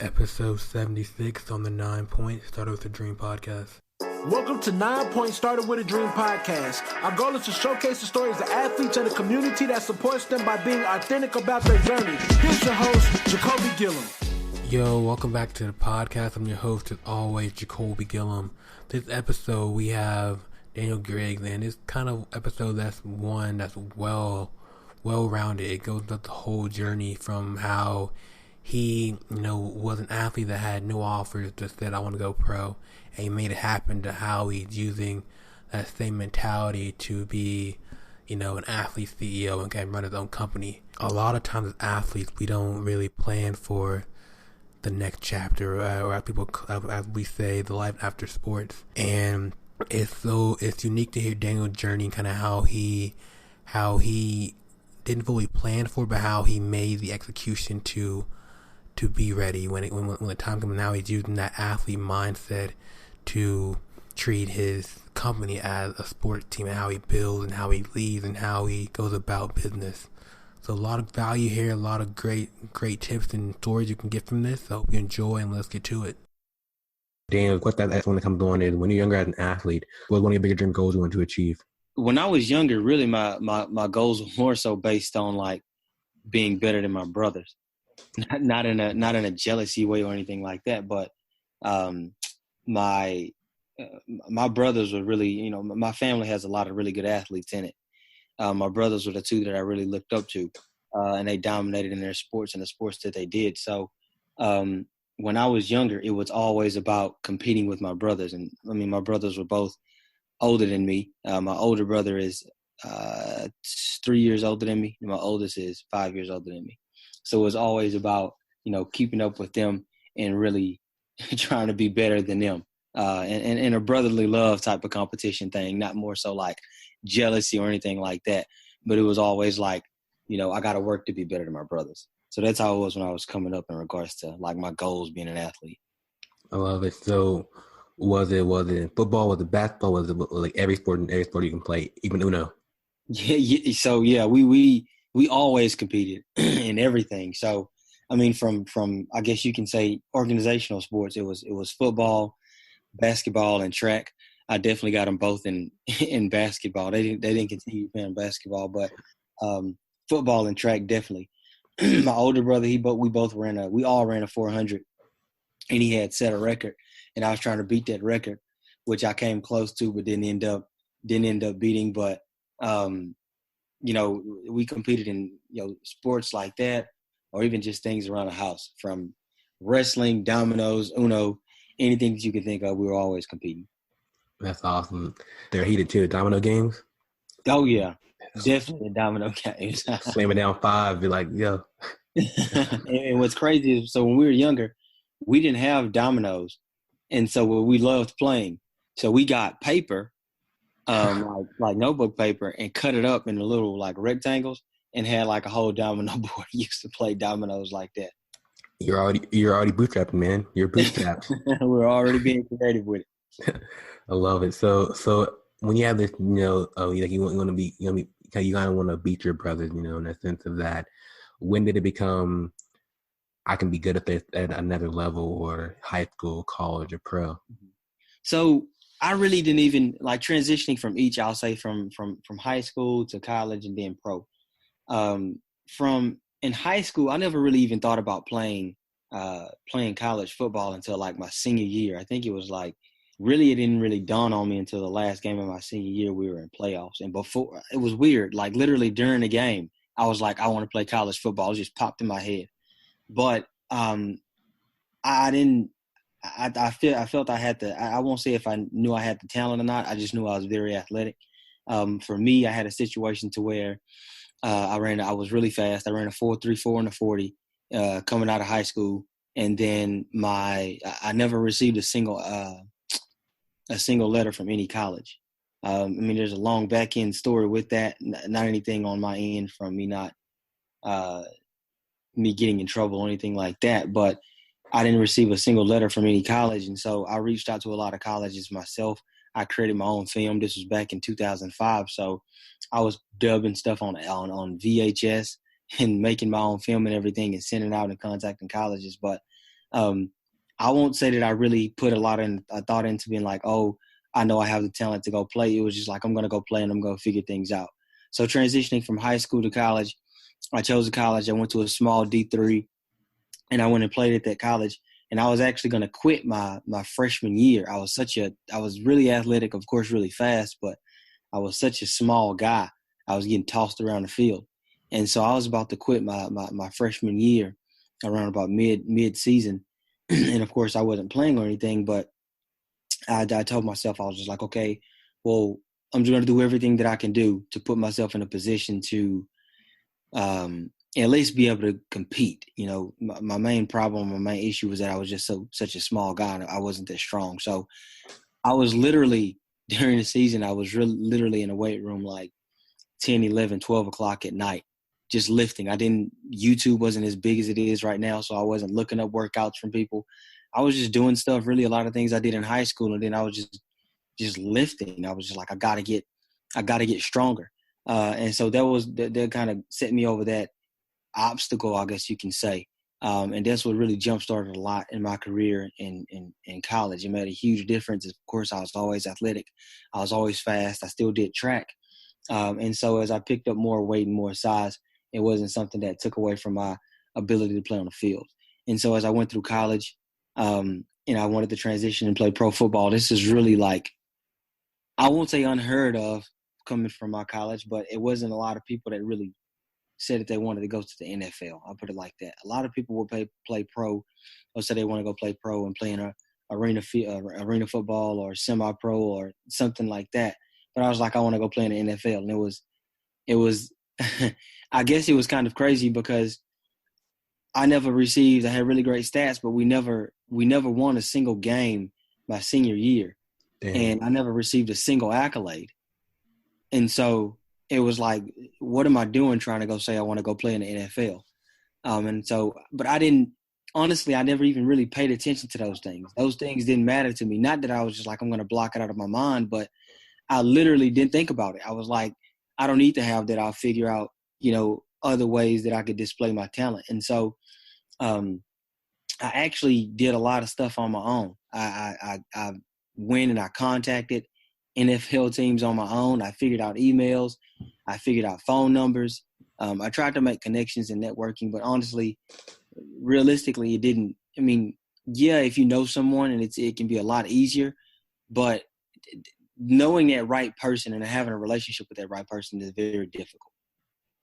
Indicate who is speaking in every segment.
Speaker 1: Episode 76 on the 9 Point Started with a Dream podcast.
Speaker 2: Welcome to 9 Point Started with a Dream podcast. Our goal is to showcase the stories of athletes and the community that supports them by being authentic about their journey. Here's your host, Jacoby Gillum.
Speaker 1: Yo, welcome back to the podcast. I'm your host, as always, Jacoby Gillum. This episode, we have Daniel Griggs, and it's kind of episode that's well-rounded. It goes up the whole journey from how he, was an athlete that had no offers, just said, I want to go pro, and he made it happen, to how he's using that same mentality to be, an athlete CEO and can run his own company. A lot of times as athletes, we don't really plan for the next chapter, or as we say, the life after sports. And it's unique to hear Daniel's journey and kind of how he didn't fully plan for it, but how he made the execution to be ready when the time comes. Now he's using that athlete mindset to treat his company as a sports team, and how he builds and how he leads and how he goes about business. So a lot of value here, a lot of great tips and stories you can get from this. So I hope you enjoy, and let's get to it. Daniel, what that's when it comes on is, when you're younger as an athlete, what was one of your bigger dream goals you want to achieve?
Speaker 3: When I was younger, really my goals were more so based on like being better than my brothers. Not in a jealousy way or anything like that, but my brothers were really, my family has a lot of really good athletes in it. My brothers were the two that I really looked up to, and they dominated in their sports and the sports that they did. So when I was younger, it was always about competing with my brothers. And I mean, my brothers were both older than me. My older brother is 3 years older than me, and my oldest is 5 years older than me. So it was always about, keeping up with them and really trying to be better than them. And a brotherly love type of competition thing, not more so like jealousy or anything like that. But it was always like, I got to work to be better than my brothers. So that's how it was when I was coming up in regards to like my goals being an athlete.
Speaker 1: I love it. So was it football, was it basketball, was it like every sport you can play, even Uno?
Speaker 3: Yeah. So yeah, we always competed in everything. So, I mean, from I guess you can say organizational sports, it was football, basketball, and track. I definitely got them both in basketball. They didn't continue playing basketball, but football and track definitely. My older brother, we all ran a 400, and he had set a record, and I was trying to beat that record, which I came close to, but didn't end up beating. But we competed in, sports like that, or even just things around the house, from wrestling, dominoes, Uno, anything that you could think of, we were always competing.
Speaker 1: That's awesome. They're heated too, domino games?
Speaker 3: Oh, yeah. Definitely domino games.
Speaker 1: Slamming down 5, be like, yo.
Speaker 3: And what's crazy is, so when we were younger, we didn't have dominoes. And so we loved playing. So we got paper, like notebook paper, and cut it up into little like rectangles and had like a whole domino board. Used to play dominoes like that.
Speaker 1: You're already bootstrapping, man. You're bootstrapped.
Speaker 3: We're already being creative with it.
Speaker 1: I love it. So when you have this, you kind of want to beat your brothers, in the sense of that. When did it become, I can be good at this at another level, or high school, college, or pro?
Speaker 3: So I really didn't even like transitioning from each. I'll say from high school to college and then pro. From in high school, I never really even thought about playing college football until like my senior year. I think it was like, really, it didn't really dawn on me until the last game of my senior year. We were in playoffs, and before, it was weird. Like literally during the game, I was like, I want to play college football. It just popped in my head. But I didn't. I felt I had the. I won't say if I knew I had the talent or not. I just knew I was very athletic. For me, I had a situation to where I was really fast. I ran a 4.34 in the 40 coming out of high school, and then I never received a single letter from any college. I mean, there's a long back end story with that. Not anything on my end from me not me getting in trouble or anything like that, but I didn't receive a single letter from any college. And so I reached out to a lot of colleges myself. I created my own film. This was back in 2005. So I was dubbing stuff on VHS and making my own film and everything and sending out and contacting colleges. But I won't say that I really put a lot in I thought into being like, oh, I know I have the talent to go play. It was just like, I'm going to go play and I'm going to figure things out. So transitioning from high school to college, I chose a college. I went to a small D3, and I went and played at that college. And I was actually going to quit my freshman year. I was really athletic, of course, really fast, but I was such a small guy. I was getting tossed around the field. And so I was about to quit my freshman year around about mid season. And of course I wasn't playing or anything, but I told myself, I was just like, okay, well, I'm just going to do everything that I can do to put myself in a position to at least be able to compete. You know, my main problem, my main issue was that I was just such a small guy. And I wasn't that strong. So I was literally during the season, I was literally in a weight room like 10, 11, 12 o'clock at night, just lifting. YouTube wasn't as big as it is right now, so I wasn't looking up workouts from people. I was just doing stuff, really a lot of things I did in high school, and then I was just lifting. I was just like, I gotta get stronger. And so that kind of set me over that obstacle, I guess you can say. And that's what really jump-started a lot in my career in college. It made a huge difference. Of course, I was always athletic. I was always fast. I still did track. And so as I picked up more weight and more size, it wasn't something that took away from my ability to play on the field. And so as I went through college, and I wanted to transition and play pro football, this is really like, I won't say unheard of coming from my college, but it wasn't a lot of people that really said that they wanted to go to the NFL. I'll put it like that. A lot of people would play pro or say they want to go play pro and play in a arena football or semi-pro or something like that. But I was like, I want to go play in the NFL. And it was, I guess it was kind of crazy because I had really great stats, but we never won a single game my senior year. Damn. And I never received a single accolade. And so it was like, what am I doing trying to go say I want to go play in the NFL? And so, but I never even really paid attention to those things. Those things didn't matter to me. Not that I was just like, I'm going to block it out of my mind, but I literally didn't think about it. I was like, I don't need to have that. I'll figure out, other ways that I could display my talent. And so I actually did a lot of stuff on my own. I went and I contacted NFL teams on my own. I figured out emails. I figured out phone numbers. I tried to make connections and networking, but honestly, realistically, it didn't. I mean, yeah, if you know someone and it can be a lot easier, but knowing that right person and having a relationship with that right person is very difficult.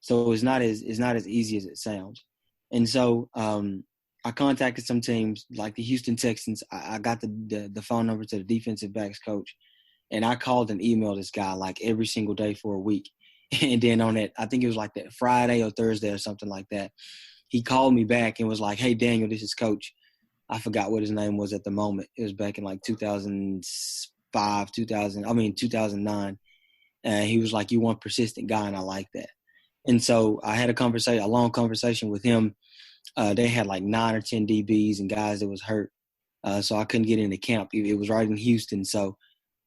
Speaker 3: So it's not as easy as it sounds. And so I contacted some teams like the Houston Texans. I got the phone number to the defensive backs coach, and I called and emailed this guy like every single day for a week. And then on that, I think it was like that Friday or Thursday or something like that, he called me back and was like, "Hey, Daniel, this is Coach." I forgot what his name was at the moment. It was back in like 2009. And he was like, "You one persistent guy," and I like that. And so I had a long conversation with him. They had like 9 or 10 DBs and guys that was hurt. So I couldn't get into camp. It was right in Houston. So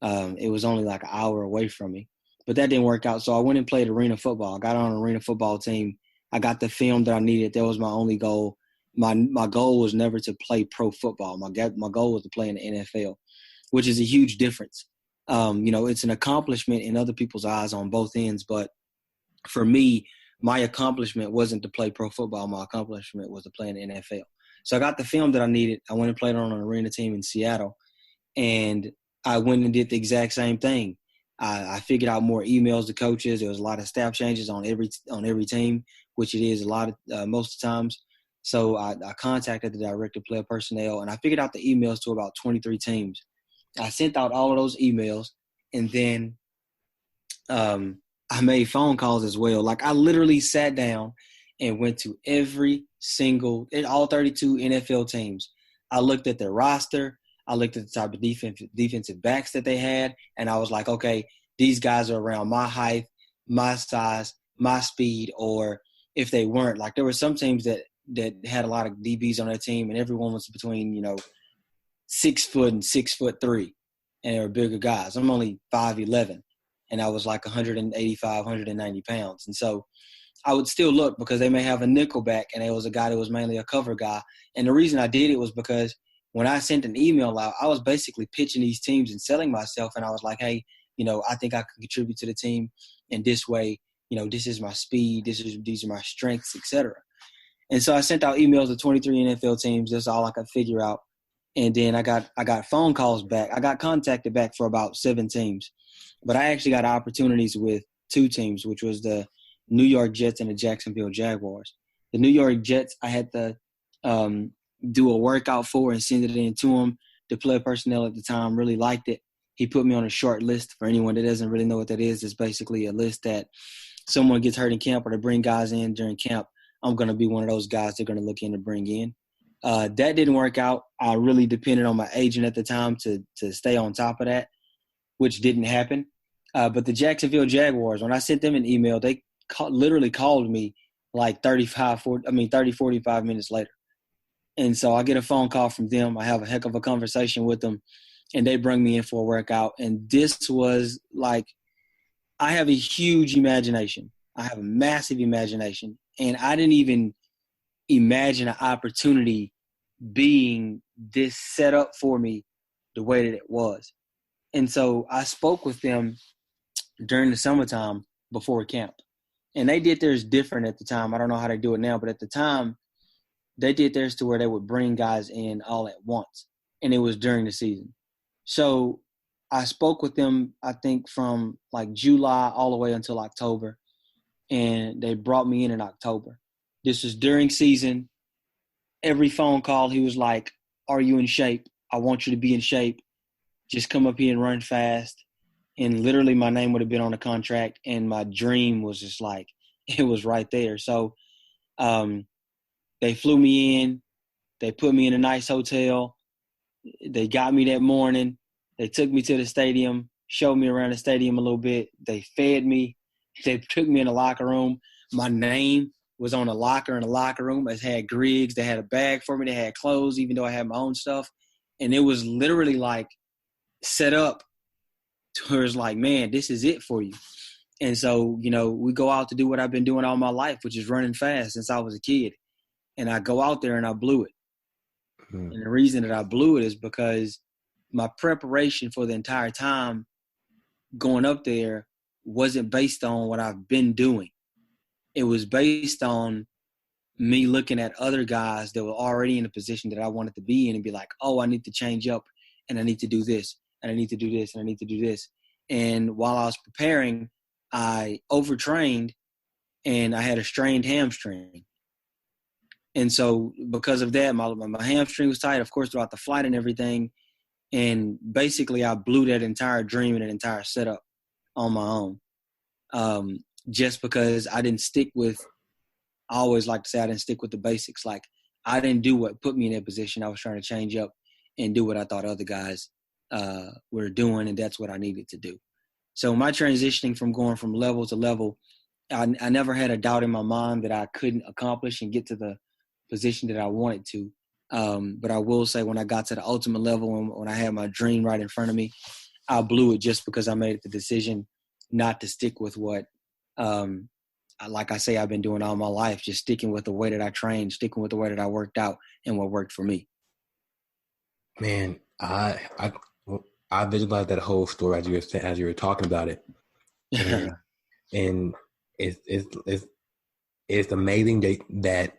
Speaker 3: it was only like an hour away from me. But that didn't work out. So I went and played arena football. I got on an arena football team. I got the film that I needed. That was my only goal. My goal was never to play pro football. My goal was to play in the NFL, which is a huge difference. It's an accomplishment in other people's eyes on both ends. But for me, my accomplishment wasn't to play pro football. My accomplishment was to play in the NFL. So I got the film that I needed. I went and played on an arena team in Seattle. And I went and did the exact same thing. I figured out more emails to coaches. There was a lot of staff changes on every team, which it is a lot of most of the times. So I contacted the director of player personnel, and I figured out the emails to about 23 teams. I sent out all of those emails, and then I made phone calls as well. Like I literally sat down and went to all 32 NFL teams. I looked at their roster. I looked at the type of defensive backs that they had, and I was like, okay, these guys are around my height, my size, my speed, or if they weren't, like there were some teams that had a lot of DBs on their team, and everyone was between, 6 foot and 6'3", and they were bigger guys. I'm only 5'11", and I was like 185, 190 pounds. And so I would still look because they may have a nickelback, and it was a guy that was mainly a cover guy. And the reason I did it was because when I sent an email out, I was basically pitching these teams and selling myself. And I was like, hey, I think I can contribute to the team in this way. This is my speed. These are my strengths, etc. And so I sent out emails to 23 NFL teams. That's all I could figure out. And then I got phone calls back. I got contacted back for about 7 teams. But I actually got opportunities with 2 teams, which was the New York Jets and the Jacksonville Jaguars. The New York Jets, I had to do a workout for and send it in to him. The player personnel at the time really liked it. He put me on a short list. For anyone that doesn't really know what that is, it's basically a list that someone gets hurt in camp or they bring guys in during camp. I'm going to be one of those guys they're going to look in to bring in. That didn't work out. I really depended on my agent at the time to stay on top of that, which didn't happen. But the Jacksonville Jaguars, when I sent them an email, they literally called me like 30, 45 minutes later. And so I get a phone call from them. I have a heck of a conversation with them, and they bring me in for a workout. And this was like, I have a huge imagination. I have a massive imagination. And I didn't even imagine an opportunity being this set up for me the way that it was. And so I spoke with them during the summertime before camp. And they did theirs different at the time. I don't know how they do it now, but at the time, they did theirs to where they would bring guys in all at once. And it was during the season. So I spoke with them, I think, from like July all the way until October. And they brought me in October. This was during season. Every phone call, he was like, are you in shape? I want you to be in shape. Just come up here and run fast. And literally my name would have been on the contract, and my dream was just like, it was right there. So they flew me in. They put me in a nice hotel. They got me that morning. They took me to the stadium, showed me around the stadium a little bit. They fed me. They took me in the locker room. My name was on a locker in the locker room. It had Griggs. They had a bag for me. They had clothes, even though I had my own stuff. And it was literally like set up to where it's like, man, this is it for you. And so, we go out to do what I've been doing all my life, which is running fast since I was a kid. And I go out there and I blew it. Mm-hmm. And the reason that I blew it is because my preparation for the entire time going up there wasn't based on what I've been doing. It was based on me looking at other guys that were already in a position that I wanted to be in and be like, oh, I need to change up and I need to do this and I need to do this and I need to do this. And while I was preparing, I overtrained and I had a strained hamstring. And so because of that, my hamstring was tight, of course, throughout the flight and everything. And basically I blew that entire dream and that entire setup on my own. Just because I didn't stick with – I always like to say I didn't stick with the basics. Like, I didn't do what put me in that position. I was trying to change up and do what I thought other guys were doing, and that's what I needed to do. So my transitioning from going from level to level, I never had a doubt in my mind that I couldn't accomplish and get to the position that I wanted to. But I will say when I got to the ultimate level and when I had my dream right in front of me, I blew it just because I made the decision not to stick with what like I say, I've been doing all my life, just sticking with the way that I trained, sticking with the way that I worked out and what worked for me.
Speaker 1: Man, I visualized that whole story as you were talking about it. And it's amazing that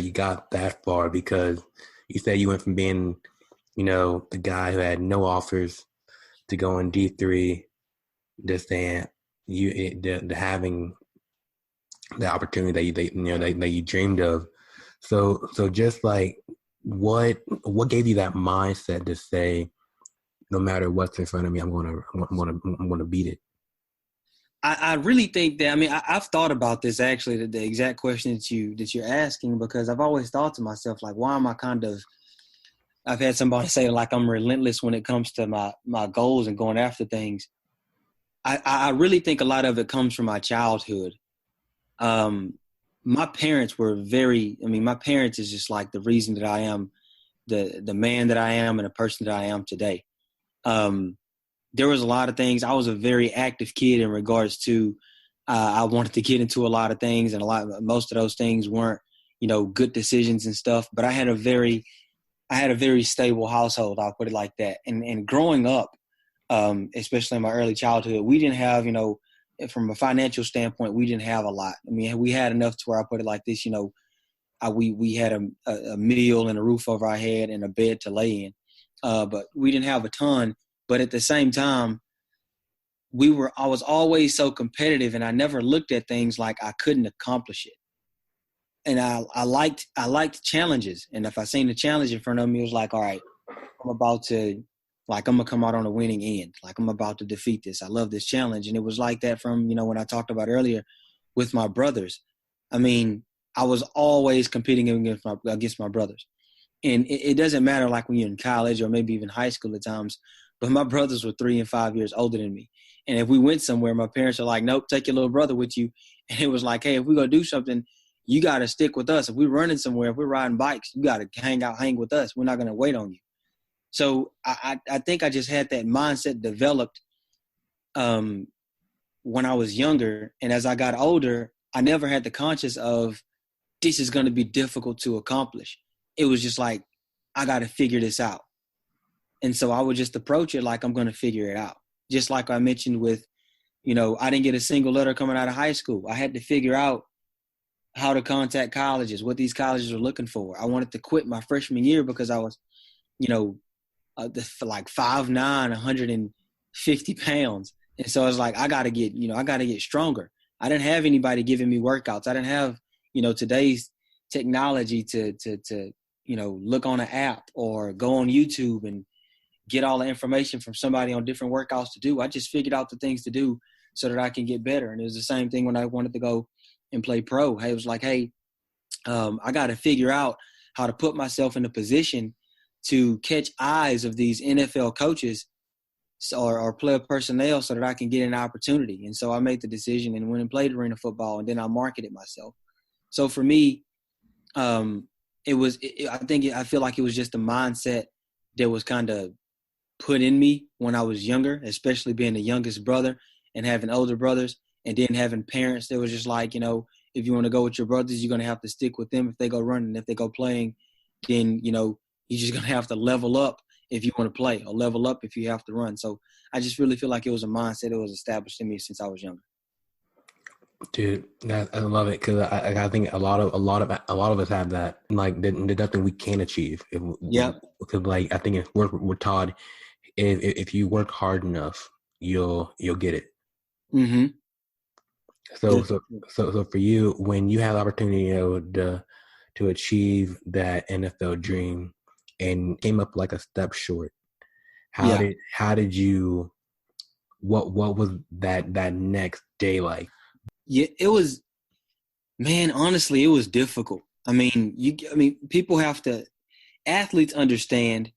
Speaker 1: you got that far, because you said you went from being, the guy who had no offers to going D3, just saying to having the opportunity that you dreamed of. So just like what gave you that mindset to say, no matter what's in front of me, I'm gonna beat it?
Speaker 3: I really think that, I've thought about this actually, the exact question that you're asking, because I've always thought to myself, like, why am I I've had somebody say like I'm relentless when it comes to my goals and going after things. I really think a lot of it comes from my childhood. My parents were my parents is just like the reason that I am the man that I am and the person that I am today. There was a lot of things. I was a very active kid in regards to I wanted to get into a lot of things, and most of those things weren't, good decisions and stuff. But I had a very stable household. I'll put it like that. And growing up, especially in my early childhood, we didn't have, from a financial standpoint, we didn't have a lot. I mean, we had enough to where I put it like this, we had a meal and a roof over our head and a bed to lay in, but we didn't have a ton. But at the same time, I was always so competitive, and I never looked at things like I couldn't accomplish it. And I liked challenges. And if I seen the challenge in front of me, it was like, all right, I'm gonna come out on a winning end. Like, I'm about to defeat this. I love this challenge. And it was like that from, when I talked about earlier with my brothers. I mean, I was always competing against my brothers. And it doesn't matter, like, when you're in college or maybe even high school at times, but my brothers were 3 and 5 years older than me. And if we went somewhere, my parents are like, nope, take your little brother with you. And it was like, hey, if we're going to do something, you got to stick with us. If we're running somewhere, if we're riding bikes, you got to hang with us. We're not going to wait on you. So I think I just had that mindset developed when I was younger. And as I got older, I never had the conscience of this is going to be difficult to accomplish. It was just like, I got to figure this out. And so I would just approach it like I'm going to figure it out. Just like I mentioned with, I didn't get a single letter coming out of high school. I had to figure out how to contact colleges, what these colleges were looking for. I wanted to quit my freshman year because I was, like 5'9", 150 pounds. And so I was like, I got to get stronger. I didn't have anybody giving me workouts. I didn't have, today's technology to look on an app or go on YouTube and get all the information from somebody on different workouts to do. I just figured out the things to do so that I can get better. And it was the same thing when I wanted to go and play pro. Hey, it was like, hey, I got to figure out how to put myself in a position to catch eyes of these NFL coaches or player personnel so that I can get an opportunity. And so I made the decision and went and played arena football, and then I marketed myself. So for me, I feel like it was just a mindset that was kind of put in me when I was younger, especially being the youngest brother and having older brothers, and then having parents that was just like, if you want to go with your brothers, you're going to have to stick with them if they go running. If they go playing, then, you're just going to have to level up if you want to play, or level up if you have to run. So I just really feel like it was a mindset that was established in me since I was younger.
Speaker 1: Dude, I love it because I think a lot of us have that. Like, there's nothing we can't achieve. Because like I think if we're taught, if you work hard enough, you'll get it.
Speaker 3: Mm-hmm.
Speaker 1: So for you, when you have the opportunity to achieve that NFL dream and came up like a step short, how did you? What was that next day like?
Speaker 3: Yeah, it was, man, honestly, it was difficult. Athletes understand,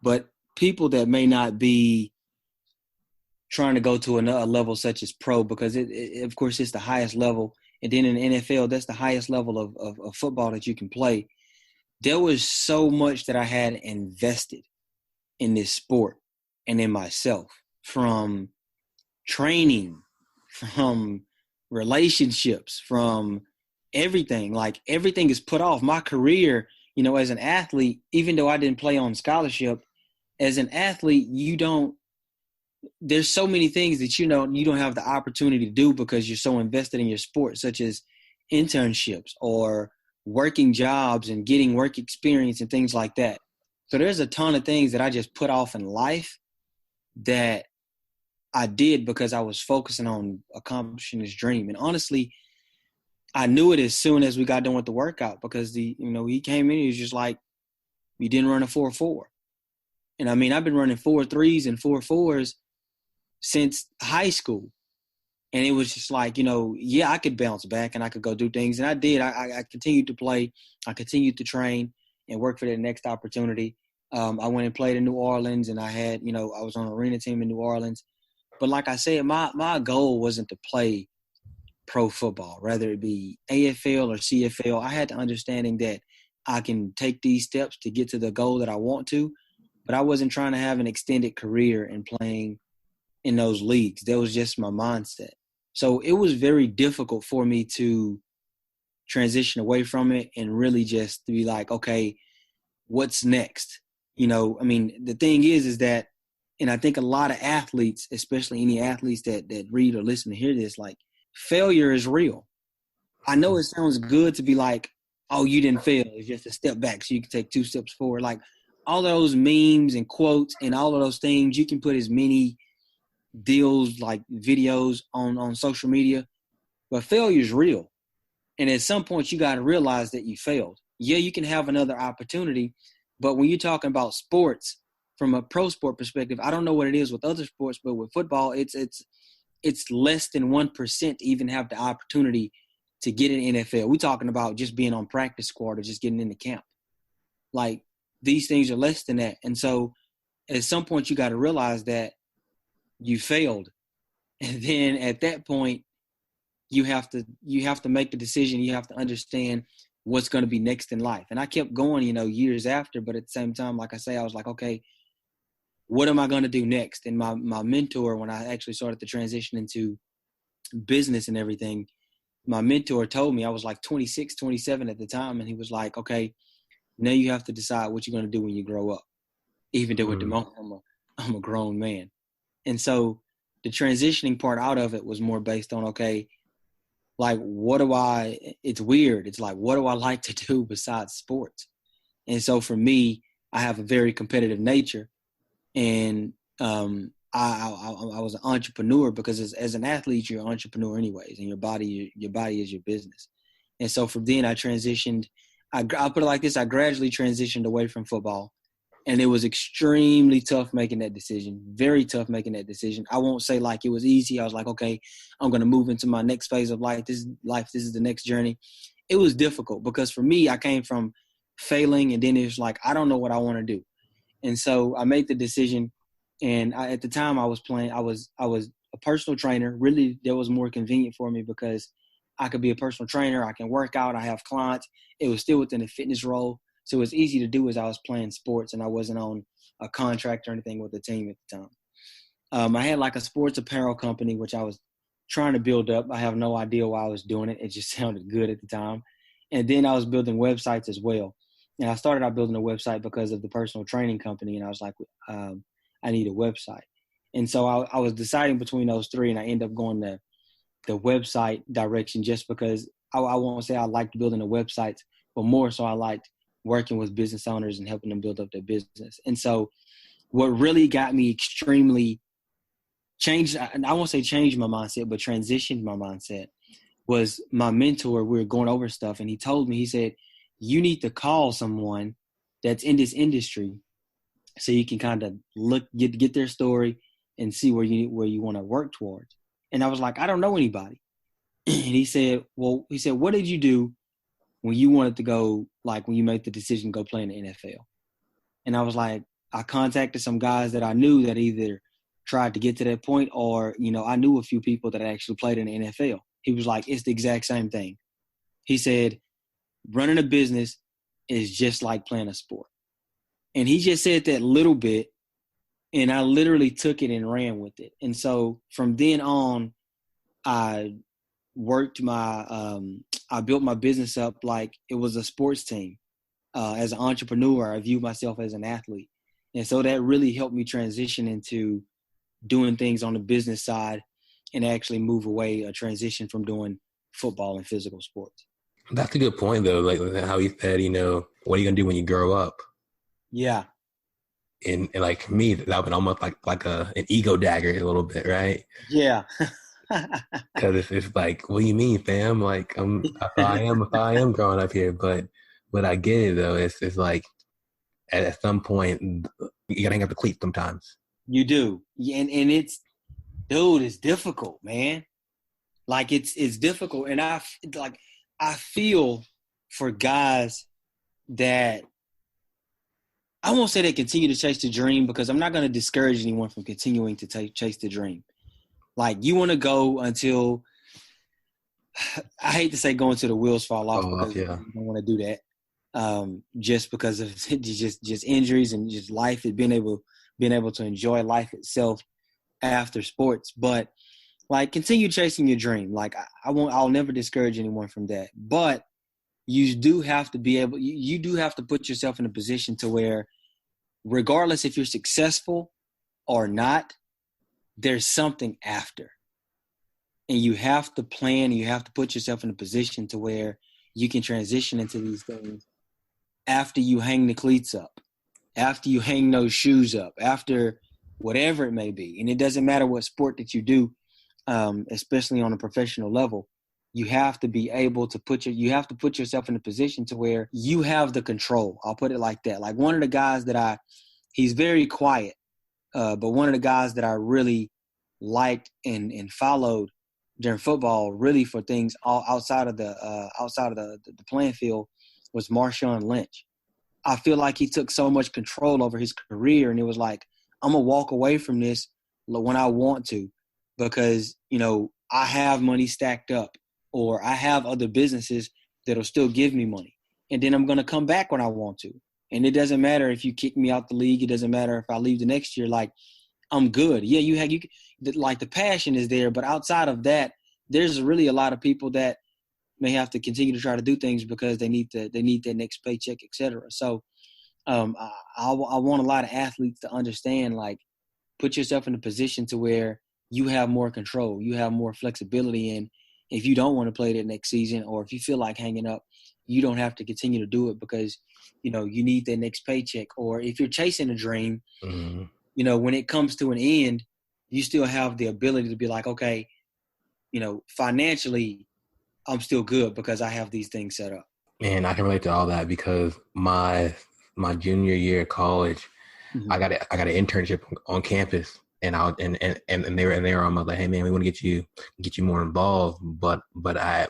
Speaker 3: but people that may not be trying to go to a level such as pro, because it of course, it's the highest level. And then in the NFL, that's the highest level of football that you can play. There was so much that I had invested in this sport and in myself, from training, from relationships, from everything. Like, everything is put off. My career, as an athlete, even though I didn't play on scholarship, as an athlete, there's so many things that you don't have the opportunity to do because you're so invested in your sport, such as internships or working jobs and getting work experience and things like that. So there's a ton of things that I just put off in life that I did because I was focusing on accomplishing this dream. And honestly, I knew it as soon as we got done with the workout, because he came in, he was just like, you didn't run a 4.4. And I've been running 4.3s and 4.4s since high school. And it was just like, I could bounce back and I could go do things. And I did. I continued to play. I continued to train and work for the next opportunity. I went and played in New Orleans, and I had, I was on an arena team in New Orleans. But like I said, my goal wasn't to play pro football, whether it be AFL or CFL. I had the understanding that I can take these steps to get to the goal that I want to, but I wasn't trying to have an extended career in playing in those leagues. That was just my mindset. So it was very difficult for me to transition away from it and really just to be like, okay, what's next? You know, I mean, the thing is that, and I think a lot of athletes, especially any athletes that read or listen to hear this, like, failure is real. I know it sounds good to be like, oh, you didn't fail. It's just a step back so you can take 2 steps forward. Like, all of those memes and quotes and all of those things, you can put as many deals, like videos on social media, but failure is real. And at some point, you got to realize that you failed. Yeah, you can have another opportunity, but when you're talking about sports from a pro sport perspective, I don't know what it is with other sports, but with football, it's less than 1% to even have the opportunity to get in NFL. We're talking about just being on practice squad or just getting into camp. Like, these things are less than that. And so at some point, you got to realize that you failed. And then at that point, you have to make the decision. You have to understand what's going to be next in life. And I kept going, years after, but at the same time, like I say, I was like, okay, what am I going to do next? And my mentor, when I actually started to transition into business and everything, my mentor told me, I was like 26, 27 at the time. And he was like, okay, now you have to decide what you're going to do when you grow up. Even though at the moment I'm a grown man. And so the transitioning part out of it was more based on, okay, like, it's weird. It's like, what do I like to do besides sports? And so for me, I have a very competitive nature. And I was an entrepreneur because as an athlete, you're an entrepreneur anyways, and your body is your business. And so from then I transitioned. I'll put it like this. I gradually transitioned away from football. And it was extremely tough making that decision, very tough making that decision. I won't say like it was easy. I was like, okay, I'm going to move into my next phase of life. This is the next journey. It was difficult because for me, I came from failing, and then it was like, I don't know what I want to do. And so I made the decision. And at the time I was a personal trainer. Really, that was more convenient for me because I could be a personal trainer. I can work out. I have clients. It was still within a fitness role. So it was easy to do as I was playing sports and I wasn't on a contract or anything with the team at the time. I had like a sports apparel company, which I was trying to build up. I have no idea why I was doing it. It just sounded good at the time. And then I was building websites as well. And I started out building a website because of the personal training company. And I was like, I need a website. And so I was deciding between those three, and I ended up going the website direction just because I won't say I liked building the websites, but more so I liked working with business owners and helping them build up their business. And so what really got me extremely changed, I won't say changed my mindset, but transitioned my mindset, was my mentor. We were going over stuff and he told me, he said, you need to call someone that's in this industry so you can kind of get their story and see where you want to work towards. And I was like, I don't know anybody. And he said, what did you do when you wanted to go, like when you made the decision to go play in the NFL? And I was like, I contacted some guys that I knew that either tried to get to that point or, I knew a few people that actually played in the NFL. He was like, it's the exact same thing. He said, running a business is just like playing a sport. And he just said that little bit, and I literally took it and ran with it. And so from then on, I built my business up like it was a sports team. As an entrepreneur, I view myself as an athlete. And so that really helped me transition into doing things on the business side and actually move away, a transition from doing football and physical sports.
Speaker 1: That's a good point, though. Like how he said, what are you going to do when you grow up?
Speaker 3: Yeah.
Speaker 1: And like me, that would almost like an ego dagger a little bit, right?
Speaker 3: Yeah.
Speaker 1: Because it's like, what do you mean, fam? Like, if I am growing up here, but I get it though. It's like at some point you gotta hang up the cleats sometimes.
Speaker 3: You do, and it's difficult, man. Like it's difficult, and I feel for guys that I won't say they continue to chase the dream because I'm not going to discourage anyone from continuing to chase the dream. Like you want to go until I hate to say go until the wheels fall off because you don't want to do that. Just because of just injuries and just life and being able to enjoy life itself after sports. But Like, continue chasing your dream. Like, I'll never discourage anyone from that. But you do have to be able, you do have to put yourself in a position to where, regardless if you're successful or not, there's something after. And you have to plan, you have to put yourself in a position to where you can transition into these things after you hang the cleats up, after you hang those shoes up, after whatever it may be. And it doesn't matter what sport that you do, especially on a professional level. You have to be able to put yourself in a position to where you have the control. I'll put it like that. Like, one of the guys that he's very quiet, but one of the guys that I really liked and followed during football, really for things all outside of the playing field, was Marshawn Lynch. I feel like he took so much control over his career, and it was like, I'm gonna walk away from this when I want to, because I have money stacked up, or I have other businesses that'll still give me money, and then I'm gonna come back when I want to. And it doesn't matter if you kick me out the league. It doesn't matter if I leave the next year. Like, I'm good. Yeah, like, the passion is there, but outside of that, there's really a lot of people that may have to continue to try to do things because they need that next paycheck, et cetera. So I want a lot of athletes to understand, like, put yourself in a position to where you have more control, you have more flexibility, and if you don't want to play that next season, or if you feel like hanging up, you don't have to continue to do it because you need that next paycheck. Or if you're chasing a dream,
Speaker 1: Mm-hmm.
Speaker 3: when it comes to an end, you still have the ability to be like, okay, financially, I'm still good because I have these things set up.
Speaker 1: And I can relate to all that because my junior year of college,
Speaker 3: Mm-hmm.
Speaker 1: I got an internship on campus, and they were on. I was like, hey man, we want to get you more involved, but I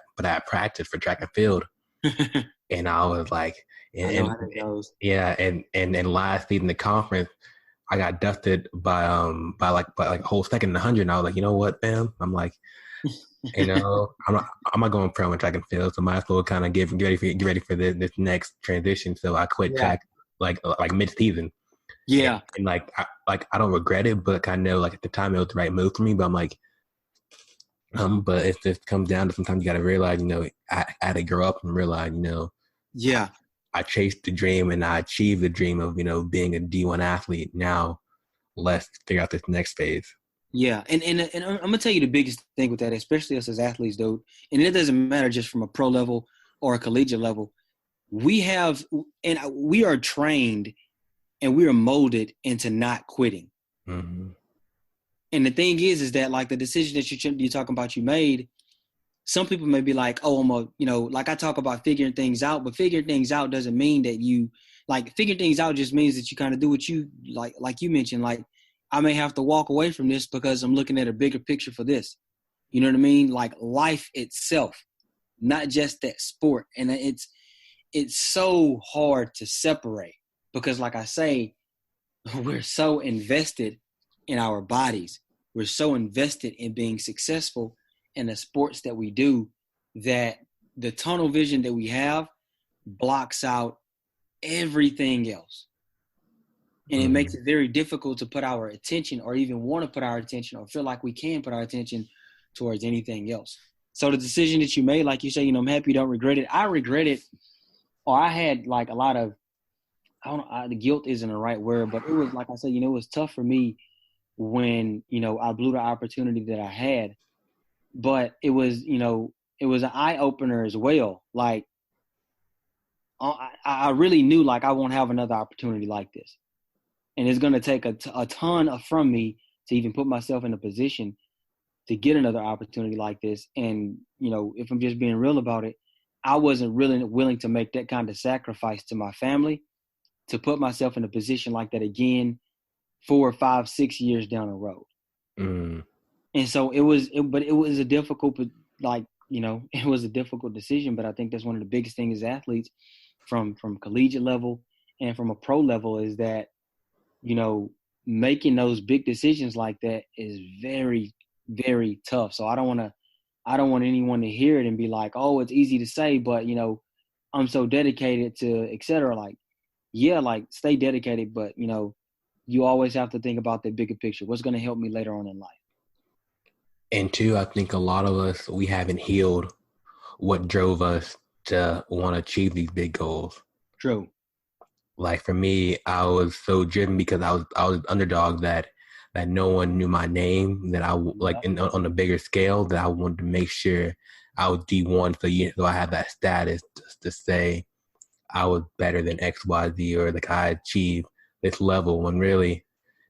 Speaker 1: practiced for track and field, and I was like,
Speaker 3: I know how that goes.
Speaker 1: Yeah, and last season the conference, I got dusted by like a whole second in 100, and I was like, you know what, fam? I'm like, I'm not going pro in track and field, so might as well kind of get ready for this next transition. So I quit track like mid season.
Speaker 3: Yeah,
Speaker 1: and I don't regret it, but I know like at the time it was the right move for me. But I'm like, but it just comes down to sometimes you got to realize, I had to grow up and realize,
Speaker 3: yeah.
Speaker 1: I chased the dream and I achieved the dream of being a D1 athlete. Now let's figure out this next phase.
Speaker 3: Yeah, and I'm gonna tell you the biggest thing with that, especially us as athletes, dude. And it doesn't matter just from a pro level or a collegiate level. We are trained and we are molded into not quitting.
Speaker 1: Mm-hmm.
Speaker 3: And the thing is that, like, the decision that you're talking about you made, some people may be like, oh, like I talk about figuring things out, but figuring things out doesn't mean that figuring things out just means that you kind of do what you like you mentioned, like, I may have to walk away from this because I'm looking at a bigger picture for this. You know what I mean? Like, life itself, not just that sport. And it's so hard to separate because, like I say, we're so invested in our bodies. We're so invested in being successful in the sports that we do that the tunnel vision that we have blocks out everything else. And it makes it very difficult to put our attention or even want to put our attention or feel like we can put our attention towards anything else. So the decision that you made, like you say, I'm happy you don't regret it. I regret it, or I had like a lot of, the guilt isn't the right word, but it was, like I said, it was tough for me when, I blew the opportunity that I had. But it was, it was an eye opener as well. Like, I really knew, like, I won't have another opportunity like this. And it's going to take a ton from me to even put myself in a position to get another opportunity like this. And, if I'm just being real about it, I wasn't really willing to make that kind of sacrifice to my family to put myself in a position like that again 4, 5, 6 years down the road.
Speaker 1: Mm.
Speaker 3: And so it was a difficult, it was a difficult decision. But I think that's one of the biggest things as athletes from collegiate level and from a pro level is that, making those big decisions like that is very, very tough. So I don't want anyone to hear it and be like, oh, it's easy to say, but, I'm so dedicated to, et cetera. Like, yeah, like, stay dedicated, but, you always have to think about the bigger picture. What's going to help me later on in life?
Speaker 1: And two, I think a lot of us, we haven't healed what drove us to want to achieve these big goals.
Speaker 3: True.
Speaker 1: Like for me, I was so driven because I was underdog that no one knew my name. That like on a bigger scale, that I wanted to make sure I was D1, so I had that status to say I was better than XYZ, or like I achieved this level, when really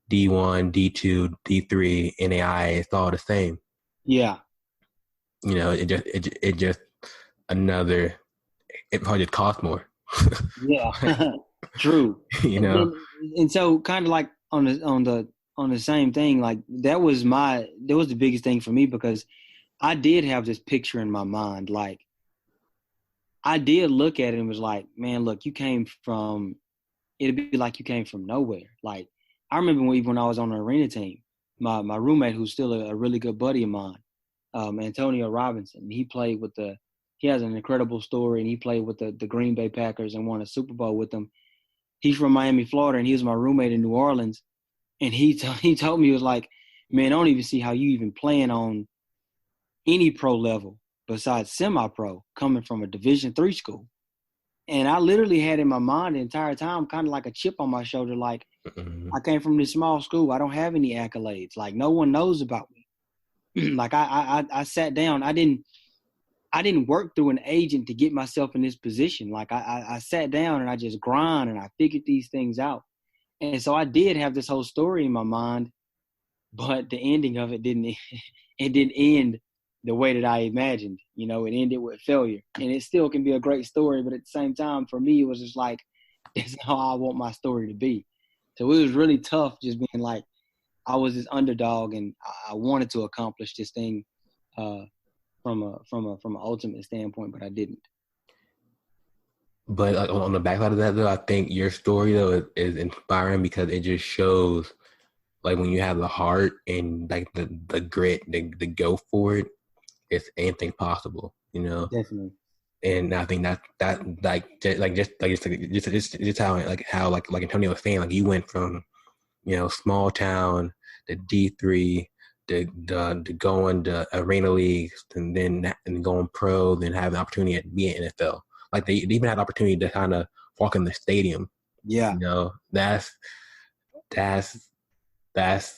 Speaker 1: D1, D2, D3, NAI, it's all the same.
Speaker 3: Yeah.
Speaker 1: It just another. It probably just costs more.
Speaker 3: Yeah. True.
Speaker 1: you
Speaker 3: And
Speaker 1: know.
Speaker 3: then, and so kind of like on the same thing, like that was the biggest thing for me, because I did have this picture in my mind. Like I did look at it and was like, man, look, it'd be like you came from nowhere. Like I remember when I was on the arena team, my roommate, who's still a really good buddy of mine, Antonio Robinson, he has an incredible story, and he played with the Green Bay Packers and won a Super Bowl with them. He's from Miami, Florida, and he was my roommate in New Orleans. And he told me, he was like, man, I don't even see how you even playing on any pro level besides semi-pro, coming from a Division III school. And I literally had in my mind the entire time kind of like a chip on my shoulder, like,
Speaker 1: Mm-hmm.
Speaker 3: I came from this small school. I don't have any accolades. Like, no one knows about me. Like I sat down. I didn't work through an agent to get myself in this position. Like I sat down and I just grind and I figured these things out. And so I did have this whole story in my mind, but the ending of it didn't end the way that I imagined. It ended with failure. And it still can be a great story, but at the same time, for me, it was just like, this is how I want my story to be. So it was really tough, just being like, I was this underdog and I wanted to accomplish this thing from an ultimate standpoint, but I didn't.
Speaker 1: But like, on the backside of that, though, I think your story though is inspiring, because it just shows, like, when you have the heart and like the grit, the go for it, it's anything possible.
Speaker 3: Definitely.
Speaker 1: And I think that just how Antonio was saying, like, you went from small town to D3 to going to arena leagues, and then going pro, then having the opportunity to be in NFL. Like they even had the opportunity to kind of walk in the stadium.
Speaker 3: Yeah.
Speaker 1: That's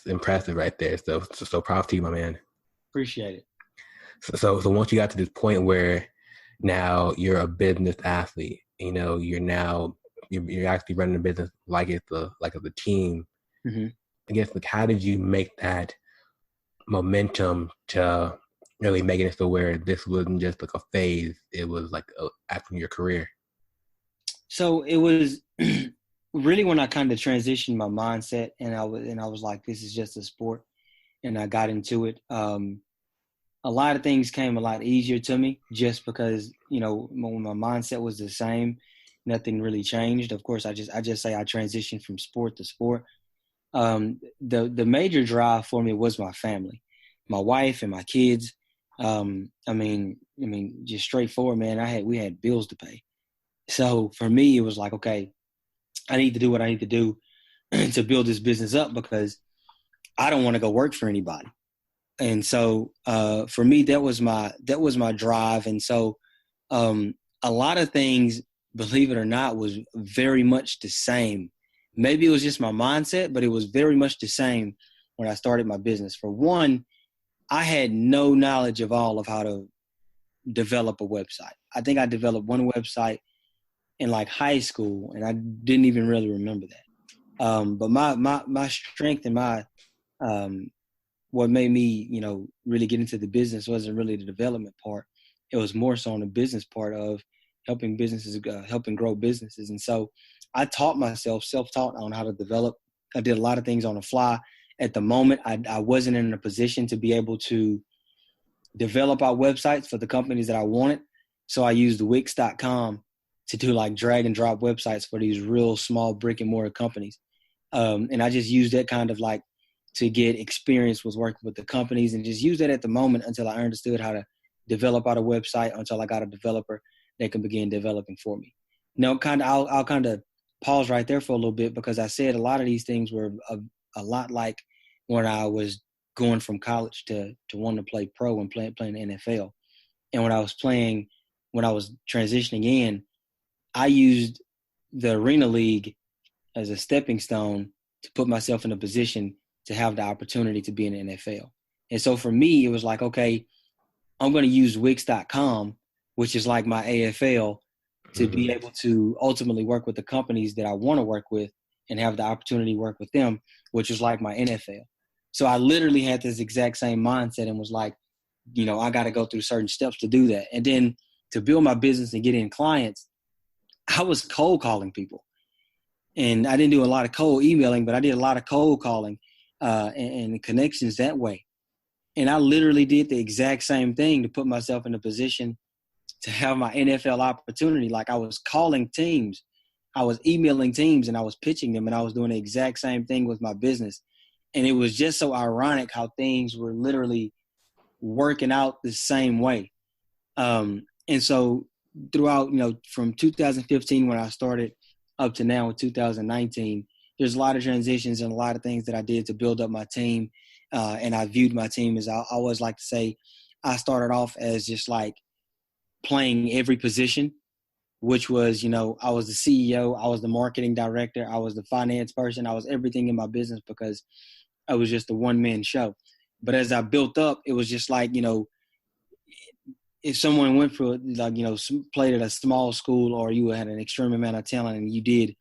Speaker 1: impressive right there. So proud to you, my man.
Speaker 3: Appreciate it.
Speaker 1: So once you got to this point where now you're a business athlete, you're actually running a business like it's a team.
Speaker 3: Mm-hmm.
Speaker 1: I guess, like, how did you make that momentum to really making it so where this wasn't just like a phase, it was like after your career?
Speaker 3: So it was really when I kind of transitioned my mindset, and I was like, this is just a sport, and I got into it. A lot of things came a lot easier to me, just because when my mindset was the same, nothing really changed. Of course, I just say I transitioned from sport to sport. The major drive for me was my family, my wife and my kids. I mean, just straightforward, man. We had bills to pay. So for me, it was like, okay, I need to do what I need to do to build this business up, because I don't want to go work for anybody. And so for me, that was my drive. And so a lot of things, believe it or not, was very much the same. Maybe it was just my mindset, but it was very much the same when I started my business. For one, I had no knowledge of how to develop a website. I think I developed one website in like high school, and I didn't even really remember that. But my strength and my what made me, really get into the business wasn't really the development part. It was more so on the business part of helping grow businesses. And so I taught myself, self-taught, on how to develop. I did a lot of things on the fly. At the moment, I wasn't in a position to be able to develop our websites for the companies that I wanted. So I used Wix.com to do like drag and drop websites for these real small brick and mortar companies. And I just used that kind of like to get experience with working with the companies, and just use that at the moment until I understood how to develop out a website, until I got a developer that can begin developing for me. I'll kind of pause right there for a little bit, because I said a lot of these things were a lot like when I was going from college to wanting to play pro and playing the NFL. And when I was transitioning in, I used the Arena League as a stepping stone to put myself in a position to have the opportunity to be in the NFL. And so for me, it was like, okay, I'm going to use Wix.com, which is like my AFL, to be able to ultimately work with the companies that I want to work with and have the opportunity to work with them, which was like my NFL. So I literally had this exact same mindset and was like, you know, I got to go through certain steps to do that. And then to build my business and get in clients, I was cold calling people. And I didn't do a lot of cold emailing, but I did a lot of cold calling and connections that way. And I literally did the exact same thing to put myself in a position to have my NFL opportunity. Like I was calling teams, I was emailing teams, and I was pitching them, and I was doing the exact same thing with my business. And it was just so ironic how things were literally working out the same way. And so throughout, you know, from 2015 when I started up to now in 2019, there's a lot of transitions and a lot of things that I did to build up my team. And I viewed my team as, I always like to say, I started off as just like playing every position, which was, you know, I was the CEO, I was the marketing director, I was the finance person, I was everything in my business because I was just a one-man show. But as I built up, it was just like, you know, if someone went for, like, you know, played at a small school, or you had an extreme amount of talent and you did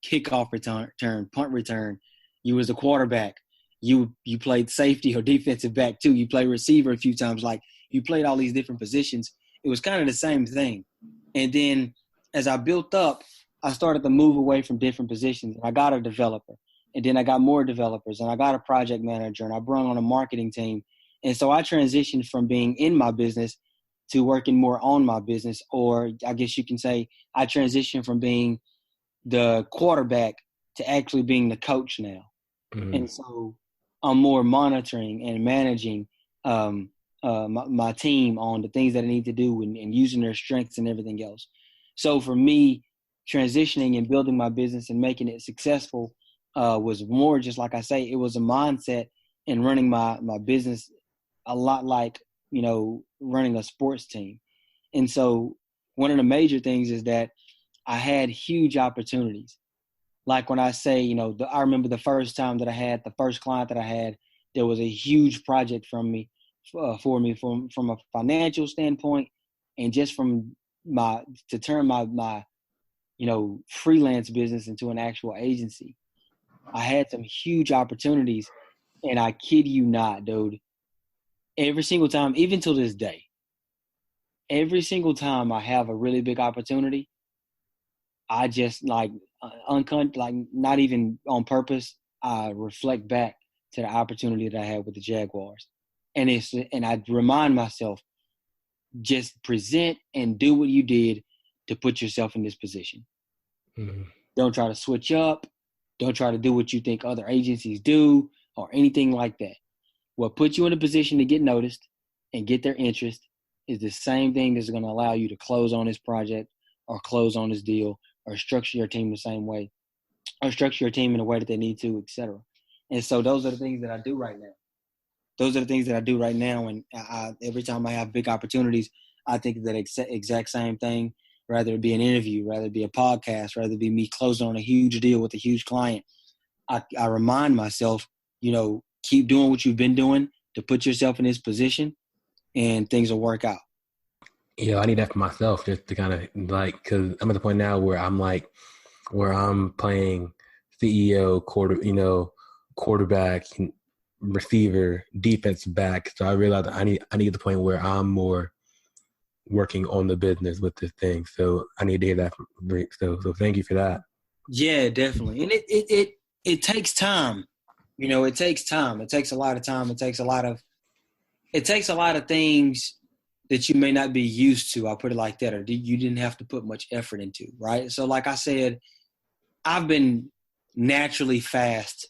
Speaker 3: kickoff return, punt return, you was the quarterback, you played safety or defensive back too, you played receiver a few times, like you played all these different positions. It was kind of the same thing. And then as I built up, I started to move away from different positions. I got a developer, and then I got more developers, and I got a project manager, and I brought on a marketing team. And so I transitioned from being in my business to working more on my business, or I guess you can say I transitioned from being the quarterback to actually being the coach now. Mm-hmm. And so I'm more monitoring and managing my team on the things that I need to do and using their strengths and everything else. So for me, transitioning and building my business and making it successful was more just like I say, it was a mindset and running my business a lot like, you know, running a sports team. And so one of the major things is that I had huge opportunities. Like when I say, you know, I remember the first time that I had the first client that I had, there was a huge project for me from a financial standpoint, and just from to turn my you know, freelance business into an actual agency. I had some huge opportunities, and I kid you not, dude, every single time, even till this day, every single time I have a really big opportunity, I just like not even on purpose, I reflect back to the opportunity that I had with the Jaguars. And I remind myself, just present and do what you did to put yourself in this position. Mm-hmm. Don't try to switch up. Don't try to do what you think other agencies do or anything like that. What puts you in a position to get noticed and get their interest is the same thing that's going to allow you to close on this project or close on this deal or structure your team the same way or structure your team in a way that they need to, et cetera. And so those are the things that I do right now. And every time I have big opportunities, I think that exact same thing, rather it be an interview, rather it be a podcast, rather it be me closing on a huge deal with a huge client. I remind myself, you know, keep doing what you've been doing to put yourself in this position, and things will work out.
Speaker 1: Yeah, I need that for myself, just to kind of like, because I'm at the point now where I'm playing CEO, quarterback, receiver, defense back. So I realized I need to get to the point where I'm more working on the business with this thing. So I need to hear that from Griggs. So thank you for that.
Speaker 3: Yeah, definitely. And it takes time. You know, it takes time. It takes a lot of time. It takes a lot of things that you may not be used to. I'll put it like that, or you didn't have to put much effort into, right? So like I said, I've been naturally fast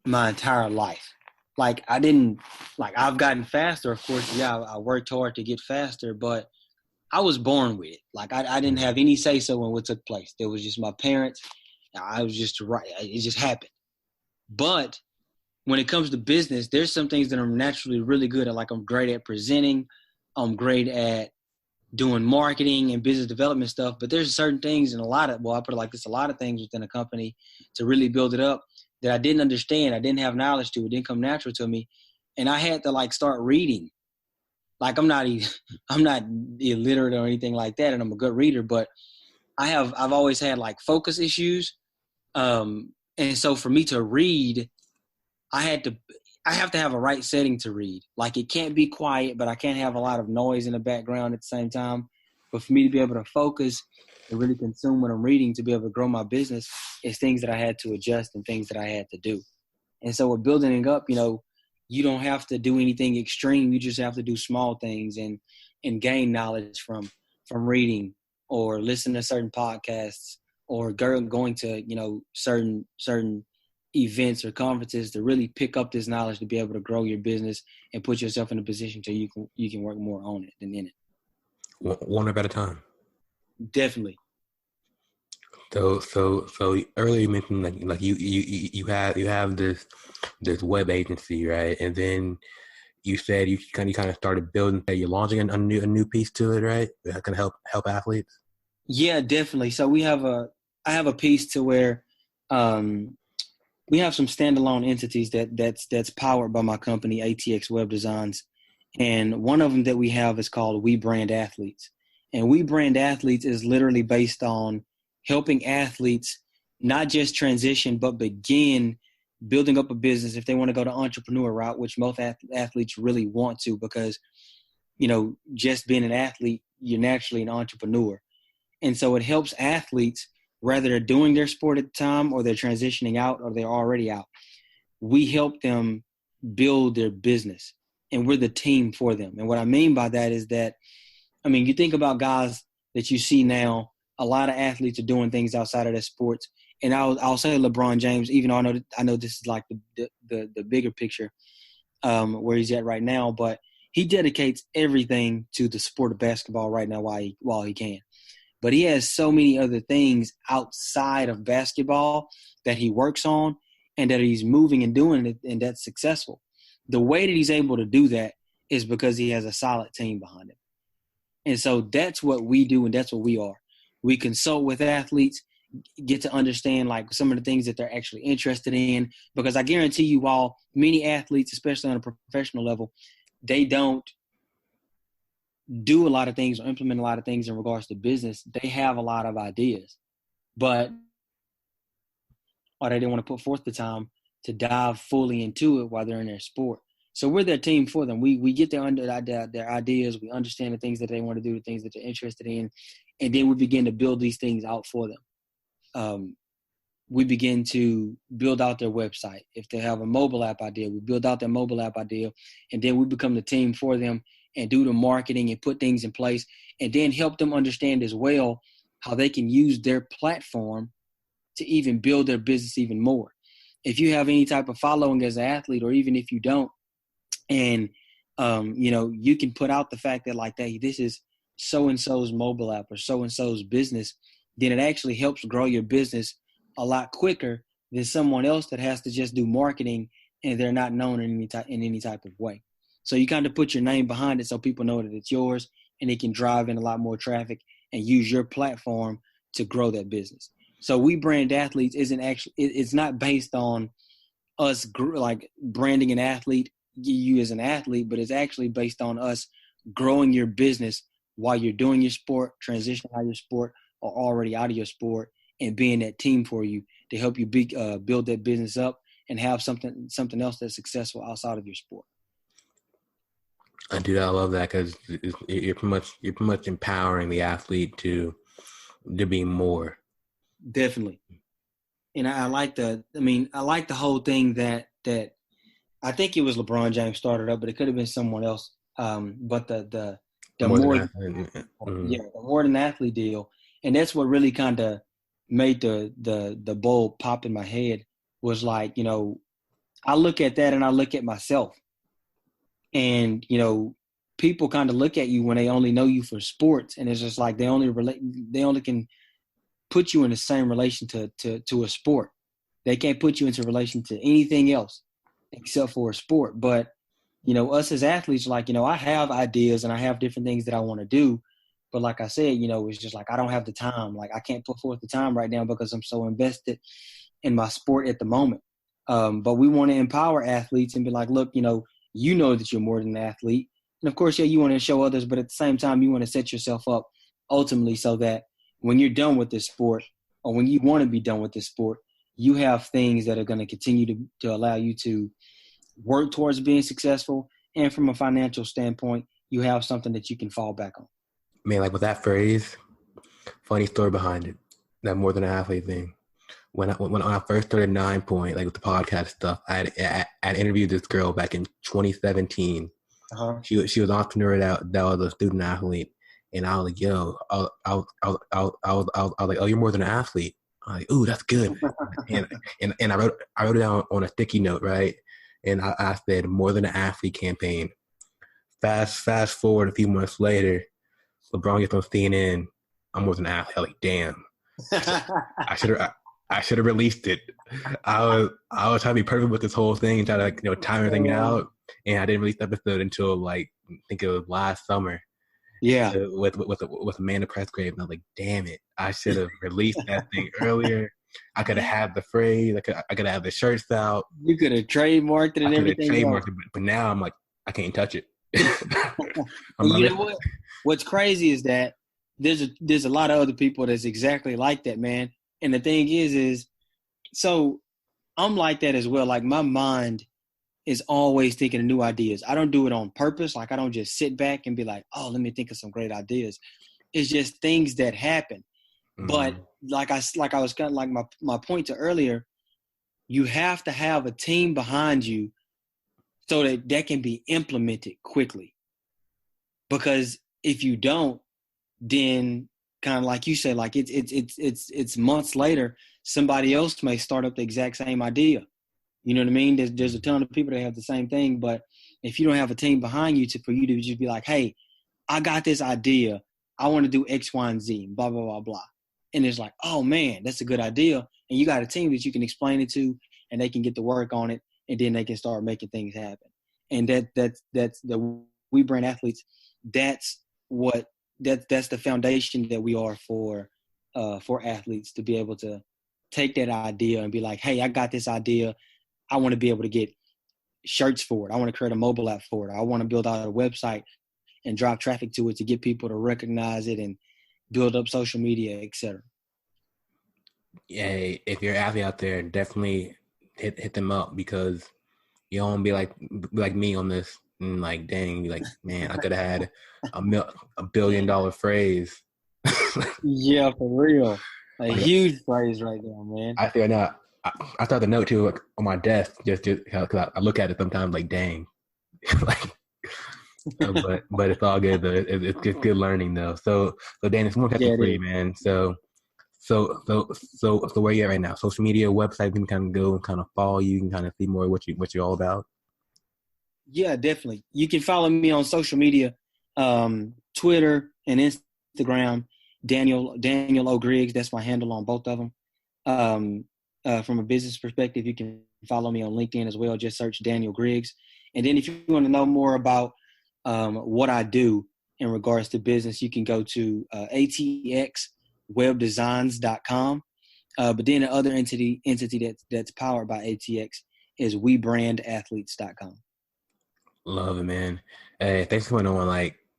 Speaker 3: my entire life. Like I've gotten faster, of course. Yeah, I worked hard to get faster, but I was born with it. Like I didn't have any say so in what took place. There was just my parents. I was just right. It just happened. But when it comes to business, there's some things that I'm naturally really good at. Like I'm great at presenting. I'm great at doing marketing and business development stuff. But there's certain things and I put it like this, a lot of things within a company to really build it up that I didn't understand. I didn't have knowledge to. It didn't come natural to me. And I had to like start reading. Like I'm not illiterate or anything like that. And I'm a good reader, but I've always had like focus issues. And so for me to read, I have to have a right setting to read. Like it can't be quiet, but I can't have a lot of noise in the background at the same time. But for me to be able to focus and really consume what I'm reading to be able to grow my business is things that I had to adjust and things that I had to do. And so with building it up, you don't have to do anything extreme. You just have to do small things and gain knowledge from reading or listen to certain podcasts or going to, certain events or conferences to really pick up this knowledge to be able to grow your business and put yourself in a position so you can work more on it than in it.
Speaker 1: One at a time.
Speaker 3: Definitely.
Speaker 1: So earlier you mentioned like you have this web agency, right? And then you said you kind of started building. You're launching a new piece to it, right? That can help athletes.
Speaker 3: Yeah, definitely. So I have a piece to where we have some standalone entities that's powered by my company, ATX Web Designs, and one of them that we have is called We Brand Athletes, and We Brand Athletes is literally based on helping athletes not just transition but begin building up a business if they want to go the entrepreneur route, which most athletes really want to, because just being an athlete, you're naturally an entrepreneur. And so it helps athletes, whether they're doing their sport at the time or they're transitioning out or they're already out. We help them build their business, and we're the team for them. And what I mean by that is that, you think about guys that you see now, a lot of athletes are doing things outside of their sports. And I'll say LeBron James, even though I know this is like the bigger picture where he's at right now, but he dedicates everything to the sport of basketball right now while he can. But he has so many other things outside of basketball that he works on and that he's moving and doing it, and that's successful. The way that he's able to do that is because he has a solid team behind him. And so that's what we do, and that's what we are. We consult with athletes, get to understand like some of the things that they're actually interested in, because I guarantee you, while many athletes, especially on a professional level, they don't do a lot of things or implement a lot of things in regards to business, they have a lot of ideas, or they didn't want to put forth the time to dive fully into it while they're in their sport. So we're their team for them. We get their ideas, we understand the things that they want to do, the things that they're interested in, and then we begin to build these things out for them. We begin to build out their website. If they have a mobile app idea, we build out their mobile app idea, and then we become the team for them and do the marketing and put things in place, and then help them understand as well how they can use their platform to even build their business even more. If you have any type of following as an athlete, or even if you don't, and you can put out the fact that like, hey, this is so-and-so's mobile app or so-and-so's business, then it actually helps grow your business a lot quicker than someone else that has to just do marketing and they're not known in any type of way. So you kind of put your name behind it so people know that it's yours, and it can drive in a lot more traffic and use your platform to grow that business. So We Brand Athletes it's not based on us like branding an athlete, you as an athlete, but it's actually based on us growing your business while you're doing your sport, transitioning out of your sport, or already out of your sport, and being that team for you to help you build that business up and have something else that's successful outside of your sport.
Speaker 1: I do. I love that, because you're pretty much empowering the athlete to be more.
Speaker 3: Definitely. And I like the whole thing that I think it was LeBron James started up, but it could have been someone else. But the more than athlete deal, and that's what really kind of made the bulb pop in my head, was like, I look at that and I look at myself, and people kind of look at you when they only know you for sports, and it's just like they only can put you in the same relation to a sport. They can't put you into relation to anything else. except for a sport. But, us as athletes, like, I have ideas and I have different things that I want to do. But like I said, it's just like I don't have the time. Like I can't put forth the time right now because I'm so invested in my sport at the moment. But we want to empower athletes and be like, look, that you're more than an athlete. And of course, yeah, you want to show others, but at the same time, you want to set yourself up ultimately so that when you're done with this sport or when you want to be done with this sport, you have things that are going to continue to allow you to work towards being successful. And from a financial standpoint, you have something that you can fall back on.
Speaker 1: Man, like with that phrase, funny story behind it, that more than an athlete thing. When I first started 9 Point, like with the podcast stuff, I had interviewed this girl back in 2017. Uh-huh. She was an entrepreneur that was a student athlete, and I was like, "Yo," I was like, "Oh, you're more than an athlete." I'm like, "Ooh, that's good." and I wrote it down on a sticky note, right? And I said, "More than an athlete campaign." Fast forward a few months later, LeBron gets on CNN. I'm more than an athlete. I'm like, damn. I should have released it. I was trying to be perfect with this whole thing and try to time everything out, and I didn't release the episode until like I think it was last summer.
Speaker 3: Yeah,
Speaker 1: with Amanda Pressgrave, and I was like, damn it, I should have released that thing earlier. I could have had the phrase. I could have the shirts out.
Speaker 3: You could have trademarked it and everything.
Speaker 1: But now I'm like, I can't touch it.
Speaker 3: You know what? What's crazy is that there's a lot of other people that's exactly like that, man. And the thing is so I'm like that as well. Like my mind is always thinking of new ideas. I don't do it on purpose. Like I don't just sit back and be like, oh, let me think of some great ideas. It's just things that happen. Mm-hmm. But like I was kind of like my point to earlier, you have to have a team behind you so that can be implemented quickly. Because if you don't, then kind of like you said, like it's months later, somebody else may start up the exact same idea. You know what I mean? There's a ton of people that have the same thing, but if you don't have a team behind you for you to just be like, hey, I got this idea. I want to do X, Y, and Z, blah, blah, blah, blah. And it's like, oh man, that's a good idea. And you got a team that you can explain it to, and they can get to work on it, and then they can start making things happen. And that's the We Brand Athletes. That's the foundation that we are for athletes to be able to take that idea and be like, hey, I got this idea. I want to be able to get shirts for it. I want to create a mobile app for it. I want to build out a website and drive traffic to it to get people to recognize it and build up social media, etc.
Speaker 1: Yeah, if you're an athlete out there, definitely hit them up, because you don't be like me on this. And like, dang, like, man, I could have had a $1 billion phrase.
Speaker 3: Yeah, for real. A huge phrase right there, man.
Speaker 1: I think I start the note too, like, on my desk, just because I look at it sometimes like, dang, like, but it's all good though. It's good learning though. So Dan, it's more question for you, man. So where you at right now? Social media, website, you can kind of go and kind of follow you, and kind of see more what you're all about.
Speaker 3: Yeah, definitely. You can follow me on social media, Twitter and Instagram, Daniel O. Griggs. That's my handle on both of them. From a business perspective, you can follow me on LinkedIn as well. Just search Daniel Griggs. And then if you want to know more about what I do in regards to business, you can go to atxwebdesigns.com. But then the other entity that's powered by ATX is webrandathletes.com.
Speaker 1: Love it, man. Hey, thanks for coming on.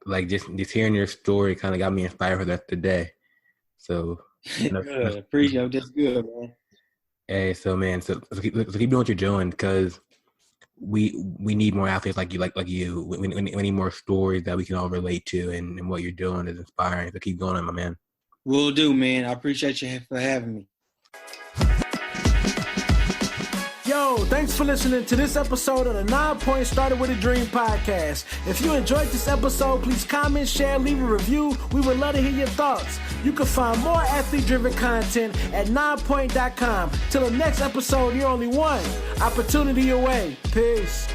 Speaker 1: Like just hearing your story kind of got me inspired for that today. So
Speaker 3: good. Appreciate it. That's good, man.
Speaker 1: Hey, so man, so keep doing what you're doing, because we need more athletes like you. We need more stories that we can all relate to, and what you're doing is inspiring. So keep going on, my man.
Speaker 3: Will do, man. I appreciate you for having me.
Speaker 2: Yo, thanks for listening to this episode of the 9 Point Started With a Dream podcast. If you enjoyed this episode, please comment, share, leave a review. We would love to hear your thoughts. You can find more athlete-driven content at 9point.com. Till the next episode, you're only one opportunity away. Peace.